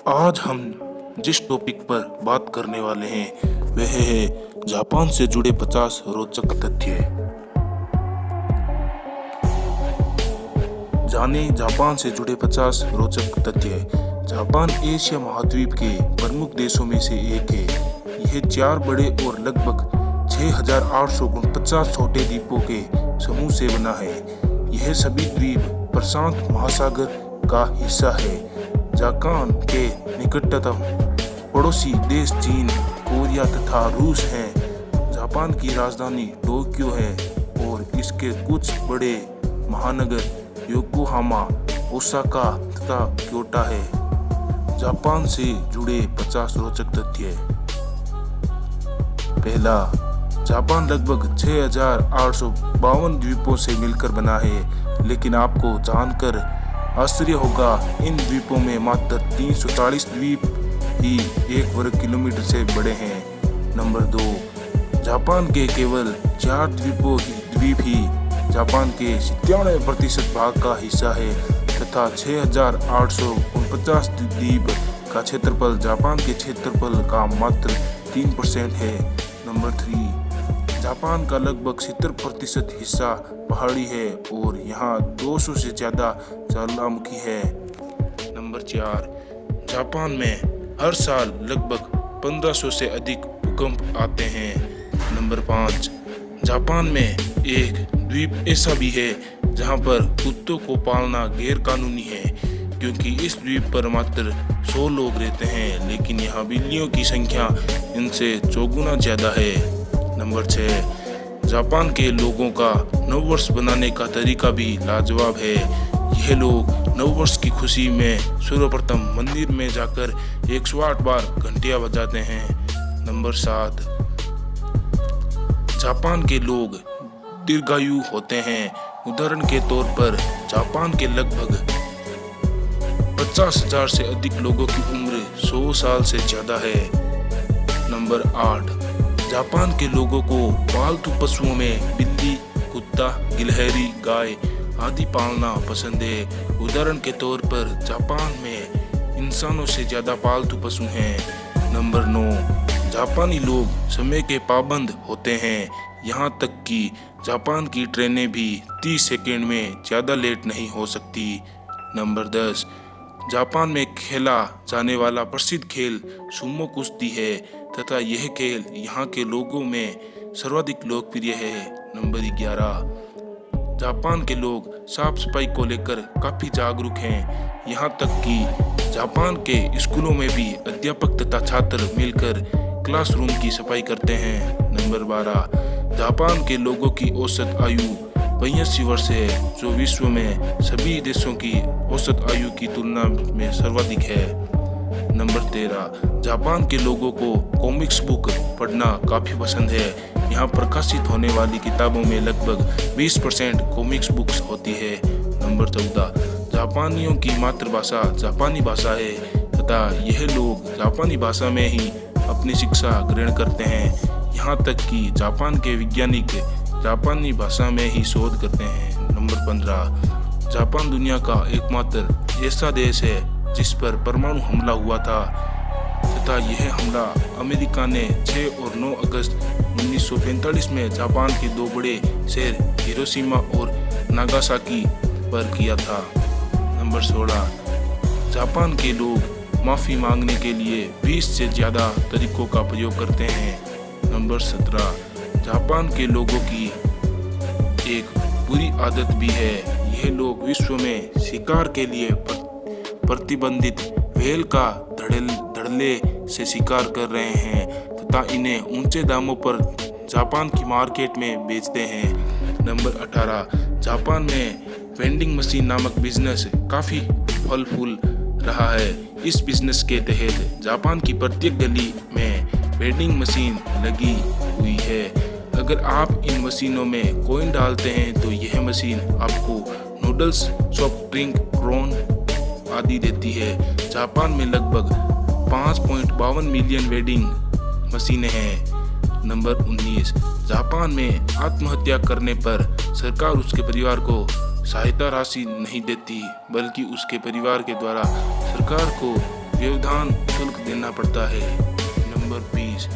आज हम जिस टॉपिक पर बात करने वाले हैं वह है जापान से जुड़े 50 रोचक तथ्य। जाने जापान से जुड़े 50 रोचक तथ्य। जापान एशिया महाद्वीप के प्रमुख देशों में से एक है। यह 4 बड़े और लगभग 6,849 छोटे द्वीपों के समूह से बना है। यह सभी द्वीप प्रशांत महासागर का हिस्सा है। जापान के निकटतम पड़ोसी देश चीन, कोरिया तथा रूस हैं। जापान की राजधानी टोक्यो है और इसके कुछ बड़े महानगर योकोहामा, ओसाका तथा क्योटो है। जापान से जुड़े 50 रोचक तथ्य। पहला, जापान लगभग 6,852 द्वीपों से मिलकर बना है, लेकिन आपको जानकर आश्चर्य होगा इन द्वीपों में मात्र 340 द्वीप ही 1 वर्ग किलोमीटर से बड़े हैं। नंबर 2, जापान के केवल 4 द्वीप ही जापान के 97% भाग का हिस्सा है तथा 6,849 द्वीप का क्षेत्रफल जापान के क्षेत्रफल का मात्र 3% है। नंबर 3, जापान का लगभग 70% हिस्सा पहाड़ी है और यहाँ 200 से ज़्यादा ज्वालामुखी है। नंबर 4, जापान में हर साल लगभग 1500 से अधिक भूकंप आते हैं। नंबर 5, जापान में एक द्वीप ऐसा भी है जहाँ पर कुत्तों को पालना गैर कानूनी है, क्योंकि इस द्वीप पर मात्र 100 लोग रहते हैं, लेकिन यहाँ बिल्लियों की संख्या इनसे 4 गुना ज़्यादा है। नंबर 6, जापान के लोगों का नववर्ष बनाने का तरीका भी लाजवाब है। यह लोग नववर्ष की खुशी में सर्वप्रथम मंदिर में जाकर 108 बार घंटियां बजाते हैं। नंबर 7, जापान के लोग दीर्घायु होते हैं। उदाहरण के तौर पर जापान के लगभग 50,000 से अधिक लोगों की उम्र 100 साल से ज़्यादा है। नंबर 8, जापान के लोगों को पालतू पशुओं में बिल्ली, कुत्ता, गिलहरी, गाय आदि पालना पसंद है। उदाहरण के तौर पर जापान में इंसानों से ज़्यादा पालतू पशु हैं। नंबर 9, जापानी लोग समय के पाबंद होते हैं, यहाँ तक कि जापान की ट्रेनें भी 30 सेकंड में ज़्यादा लेट नहीं हो सकती। नंबर 10, जापान में खेला जाने वाला प्रसिद्ध खेल सुमो कुश्ती है तथा यह खेल यहाँ के लोगों में सर्वाधिक लोकप्रिय है। नंबर 11, जापान के लोग साफ सफाई को लेकर काफ़ी जागरूक हैं, यहाँ तक कि जापान के स्कूलों में भी अध्यापक तथा छात्र मिलकर क्लासरूम की सफाई करते हैं। नंबर 12, जापान के लोगों की औसत आयु 82 वर्ष है, जो विश्व में सभी देशों की औसत आयु की तुलना में सर्वाधिक है। नंबर 13, जापान के लोगों को कॉमिक्स बुक पढ़ना काफ़ी पसंद है। यहाँ प्रकाशित होने वाली किताबों में लगभग 20% कॉमिक्स बुक्स होती है। नंबर 14, जापानियों की मातृभाषा जापानी भाषा है तथा यह लोग जापानी भाषा में ही अपनी शिक्षा ग्रहण करते हैं, यहाँ तक कि जापान के वैज्ञानिक जापानी भाषा में ही शोध करते हैं। नंबर 15, जापान दुनिया का एकमात्र ऐसा देश है जिस पर परमाणु हमला हुआ था तथा यह हमला अमेरिका ने 6 और 9 अगस्त 1945 में जापान के 2 बड़े शहर हिरोशिमा और नागासाकी पर किया था। नंबर 16, जापान के लोग माफ़ी मांगने के लिए 20 से ज़्यादा तरीकों का प्रयोग करते हैं। नंबर 17, जापान के लोगों की एक बुरी आदत भी है। यह लोग विश्व में शिकार के लिए प्रतिबंधित व्हेल का धड़ल्ले से शिकार कर रहे हैं तथा इन्हें ऊंचे दामों पर जापान की मार्केट में बेचते हैं। नंबर 18, जापान में वेंडिंग मशीन नामक बिजनेस काफ़ी फल फूल रहा है। इस बिजनेस के तहत जापान की प्रत्येक गली में वेंडिंग मशीन लगी हुई है। अगर आप इन मशीनों में कॉइन डालते हैं तो यह मशीन आपको नूडल्स, सॉफ्ट ड्रिंक, ड्रोन आदि देती है। जापान में लगभग 5.52 मिलियन वेंडिंग मशीनें हैं। नंबर 19, जापान में आत्महत्या करने पर सरकार उसके परिवार को सहायता राशि नहीं देती, बल्कि उसके परिवार के द्वारा सरकार को व्यवधान शुल्क देना पड़ता है। नंबर 20,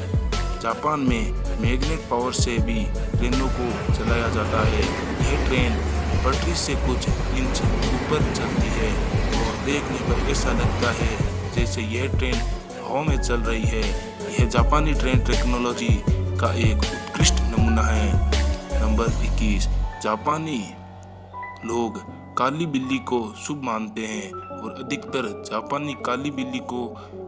जापान में मैग्नेट पावर से भी ट्रेनों को चलाया जाता है। यह ट्रेन पटरी से कुछ इंच ऊपर चलती है और देखने पर ऐसा लगता है जैसे यह ट्रेन हवा में चल रही है। यह जापानी ट्रेन टेक्नोलॉजी का एक उत्कृष्ट नमूना है। नंबर 21, जापानी लोग काली बिल्ली को शुभ मानते हैं और अधिकतर जापानी काली बिल्ली को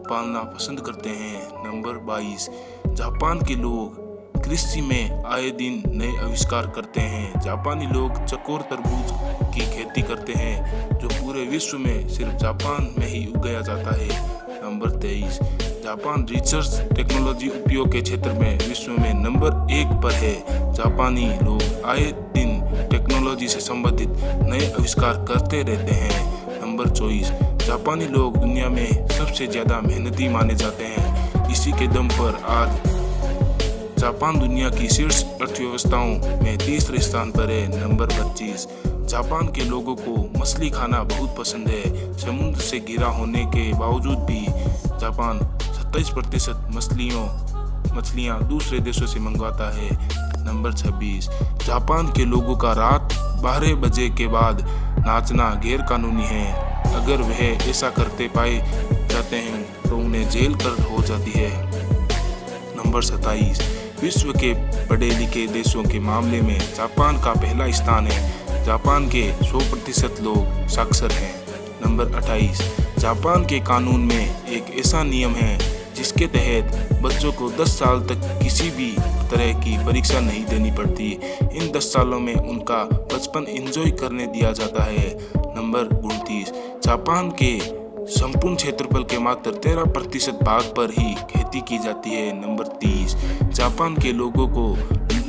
पालना पसंद करते हैं। नंबर 22, जापान के लोग कृषि में आए दिन नए आविष्कार करते हैं। जापानी लोग चकोर तरबूज की खेती करते हैं जो पूरे विश्व में सिर्फ जापान में ही उगाया जाता है। नंबर 23, जापान रिसर्च टेक्नोलॉजी उपयोग के क्षेत्र में विश्व में नंबर 1 पर है। जापानी लोग आए दिन टेक्नोलॉजी से संबंधित नए आविष्कार करते रहते हैं। नंबर 24, जापानी लोग दुनिया में सबसे ज्यादा मेहनती माने जाते हैं। इसी के दम पर आज जापान दुनिया की शीर्ष अर्थव्यवस्थाओं में तीसरे स्थान पर है। नंबर 25, जापान के लोगों को मछली खाना बहुत पसंद है। समुद्र से घिरा होने के बावजूद भी जापान 27% मछलियाँ दूसरे देशों से मंगवाता है। नंबर 26, जापान के लोगों का रात 12 बजे के बाद नाचना गैर कानूनी है। अगर वह ऐसा करते पाए जाते हैं तो उन्हें जेल कर हो जाती है। नंबर 27, विश्व के पढ़े लिखे देशों के मामले में जापान का पहला स्थान है। जापान के 100% लोग साक्षर हैं। नंबर 28, जापान के कानून में एक ऐसा नियम है जिसके तहत बच्चों को 10 साल तक किसी भी तरह की परीक्षा नहीं देनी पड़ती। इन 10 सालों में उनका बचपन एंजॉय करने दिया जाता है। नंबर 29, जापान के संपूर्ण क्षेत्रफल के मात्र 13% भाग पर ही खेती की जाती है। नंबर 30, जापान के लोगों को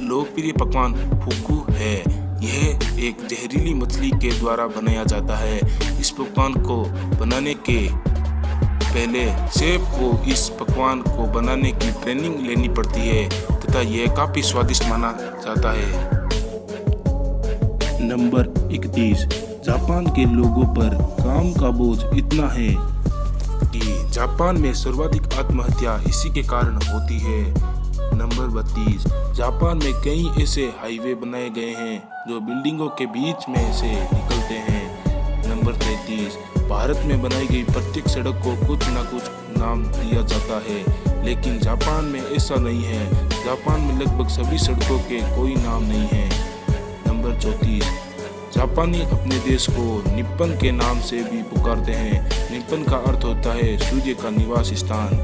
लोकप्रिय पकवान फुकू है। यह एक जहरीली मछली के द्वारा बनाया जाता है। इस पकवान को बनाने के पहले शेफ को इस पकवान को बनाने की ट्रेनिंग लेनी पड़ती है तथा यह काफी स्वादिष्ट माना जाता है। नंबर 31, जापान के लोगों पर काम का बोझ इतना है कि जापान में सर्वाधिक आत्महत्या इसी के कारण होती है। नंबर 32, जापान में कई ऐसे हाईवे बनाए गए हैं जो बिल्डिंगों के बीच में से निकलते हैं। नंबर 33, भारत में बनाई गई प्रत्येक सड़क को कुछ न कुछ नाम दिया जाता है, लेकिन जापान में ऐसा नहीं है। जापान में लगभग सभी सड़कों के कोई नाम नहीं है। नंबर 34, जापानी अपने देश को निप्पन के नाम से भी पुकारते हैं। निप्पन का अर्थ होता है सूर्य का निवास स्थान।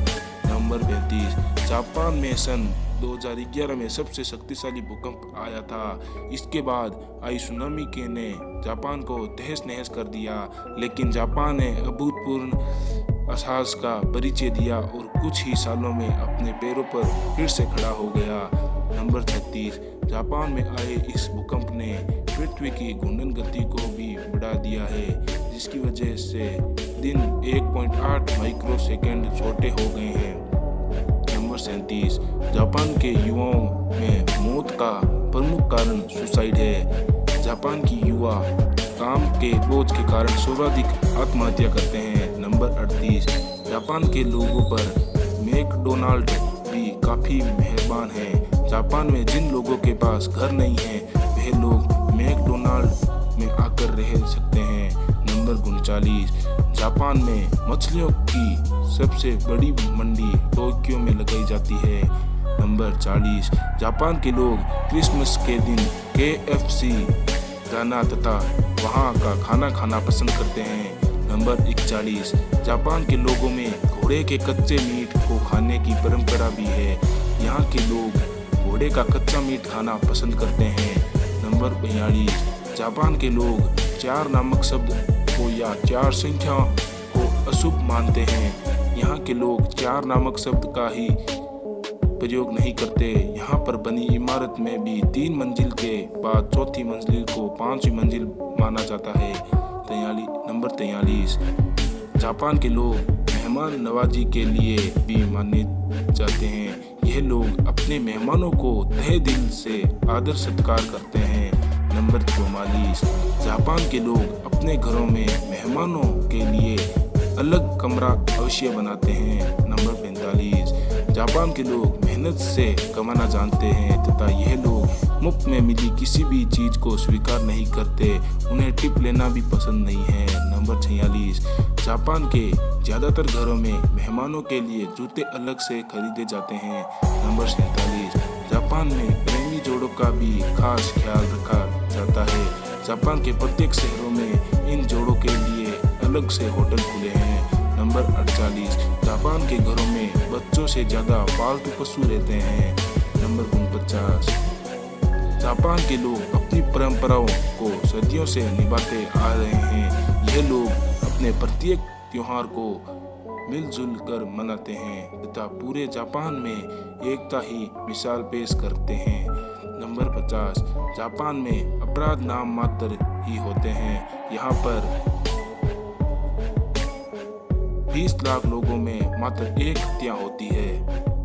नंबर 35, जापान में सन 2011 में सबसे शक्तिशाली भूकंप आया था। इसके बाद आई सुनामी के ने जापान को तहस नहस कर दिया, लेकिन जापान ने अभूतपूर्व साहस का परिचय दिया और कुछ ही सालों में अपने पैरों पर फिर से खड़ा हो गया। नंबर 36, जापान में आए इस भूकंप ने पृथ्वी की घूर्णन गति को भी बढ़ा दिया है, जिसकी वजह से दिन 1.8 माइक्रोसेकंड छोटे हो गए हैं। नंबर 37, जापान के युवाओं में मौत का प्रमुख कारण सुसाइड है। जापान की युवा काम के बोझ के कारण सर्वाधिक आत्महत्या करते हैं। नंबर 38, जापान के लोगों पर मैकडोनाल्ड भी काफ़ी मेहरबान है। जापान में जिन लोगों के पास घर नहीं है वह लोग मैकडोनाल्ड में आकर रह सकते हैं। नंबर 39, जापान में मछलियों की सबसे बड़ी मंडी टोक्यो में लगाई जाती है। नंबर 40, जापान के लोग क्रिसमस के दिन KFC जाना तथा वहाँ का खाना खाना पसंद करते हैं। नंबर 41, जापान के लोगों में घोड़े के कच्चे मीट को खाने की परंपरा भी है। यहाँ के लोग घोड़े का कच्चा मीट खाना पसंद करते हैं। नंबर 42, जापान के लोग 4 नामक शब्द को या 4 संख्या को अशुभ मानते हैं। यहाँ के लोग 4 नामक शब्द का ही प्रयोग नहीं करते। यहाँ पर बनी इमारत में भी 3 मंजिल के बाद चौथी मंजिल को 5वीं मंजिल माना जाता है। नंबर 43, जापान के लोग मेहमान नवाजी के लिए भी माने जाते हैं। यह लोग अपने मेहमानों को तहे दिल से आदर सत्कार करते हैं। नंबर 44, जापान के लोग अपने घरों में मेहमानों के लिए अलग कमरा अवश्य बनाते हैं। नंबर 45, जापान के लोग मेहनत से कमाना जानते हैं तथा यह लोग मुफ्त में मिली किसी भी चीज को स्वीकार नहीं करते। उन्हें टिप लेना भी पसंद नहीं है। नंबर 46, जापान के ज़्यादातर घरों में मेहमानों के लिए जूते अलग से खरीदे जाते हैं। नंबर 47, जापान में प्रेमी जोड़ों का भी खास ख्याल रखा जाता है। जापान के प्रत्येक शहरों में इन जोड़ों के लिए अलग से होटल खुले हैं। नंबर 48, जापान के घरों में बच्चों से ज़्यादा पालतू पशु रहते हैं। नंबर 49, जापान के लोग अपनी परंपराओं को सदियों से निभाते आ रहे हैं। यह लोग अपने प्रत्येक त्योहार को मिलजुल कर मनाते हैं तथा पूरे जापान में एकता ही मिसाल पेश करते हैं। नंबर 50, जापान में अपराध नाम मात्र ही होते हैं। यहाँ पर 20 लाख लोगों में मात्र एक हत्या होती है।